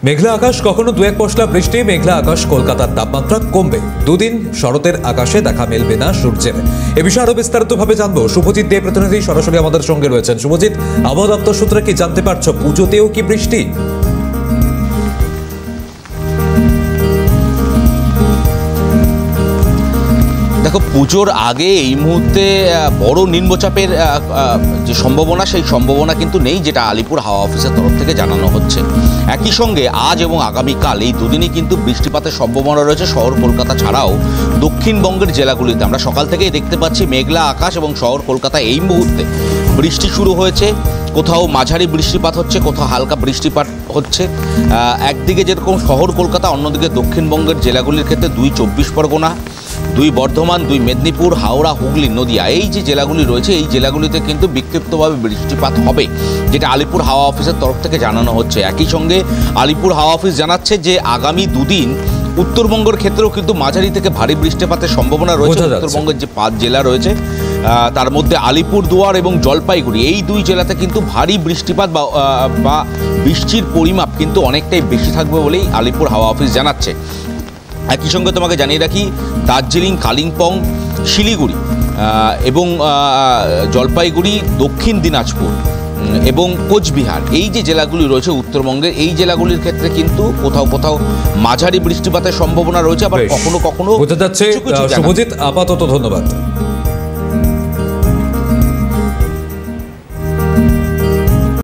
মেঘলা আকাশ, কখনো দু এক পশলা বৃষ্টি। মেঘলা আকাশ, কলকাতার তাপমাত্রা কমবে। দুদিন শরতের আকাশে দেখা মেলবে না সূর্যের। এ বিষয়ে আরো বিস্তারিতভাবে জানবো। শুভজিৎ দে প্রতিনিধি সরাসরি আমাদের সঙ্গে রয়েছেন। শুভজিৎ, আবহাওয়া দপ্তর সূত্রে কি জানতে পারছো? পুজোতেও কি বৃষ্টি? দেখো, পুজোর আগে এই মুহূর্তে বড় নিম্নচাপের যে সম্ভাবনা, সেই সম্ভাবনা কিন্তু নেই, যেটা আলিপুর হাওয়া অফিসের তরফ থেকে জানানো হচ্ছে। একই সঙ্গে আজ এবং আগামীকাল এই দুদিনই কিন্তু বৃষ্টিপাতের সম্ভাবনা রয়েছে শহর কলকাতা ছাড়াও দক্ষিণবঙ্গের জেলাগুলিতে। আমরা সকাল থেকেই দেখতে পাচ্ছি মেঘলা আকাশ, এবং শহর কলকাতা এই মুহূর্তে বৃষ্টি শুরু হয়েছে। কোথাও মাঝারি বৃষ্টিপাত হচ্ছে, কোথাও হালকা বৃষ্টিপাত হচ্ছে। একদিকে যেরকম শহর কলকাতা, অন্যদিকে দক্ষিণবঙ্গের জেলাগুলির ক্ষেত্রে 2 চব্বিশ পরগনা, 2 বর্ধমান, 2 মেদিনীপুর, হাওড়া, হুগলি, নদিয়া, এই যে জেলাগুলি রয়েছে এই জেলাগুলিতে কিন্তু বিক্ষিপ্তভাবে বৃষ্টিপাত হবে, যেটা আলিপুর হাওয়া অফিসের তরফ থেকে জানানো হচ্ছে। একই সঙ্গে আলিপুর হাওয়া অফিস জানাচ্ছে যে আগামী দুদিন উত্তরবঙ্গের ক্ষেত্রেও কিন্তু মাঝারি থেকে ভারী বৃষ্টিপাতের সম্ভাবনা রয়েছে। উত্তরবঙ্গের যে 5 জেলা রয়েছে তার মধ্যে আলিপুরদুয়ার এবং জলপাইগুড়ি, এই 2 জেলাতে কিন্তু ভারী বৃষ্টিপাত বা বৃষ্টির পরিমাপ কিন্তু অনেকটাই বেশি থাকবে বলেই আলিপুর হাওয়া অফিস জানাচ্ছে। একই সঙ্গে তোমাকে জানিয়ে রাখি, দার্জিলিং, কালিম্পং, শিলিগুড়ি এবং জলপাইগুড়ি, দক্ষিণ দিনাজপুর এবং কোচবিহার, এই যে জেলাগুলি রয়েছে উত্তরবঙ্গের, এই জেলাগুলির ক্ষেত্রে কিন্তু কোথাও কোথাও মাঝারি বৃষ্টিপাতের সম্ভাবনা রয়েছে। আবার কখনো কখনো বোঝা যাচ্ছে। শুভজিৎ, আপাতত ধন্যবাদ।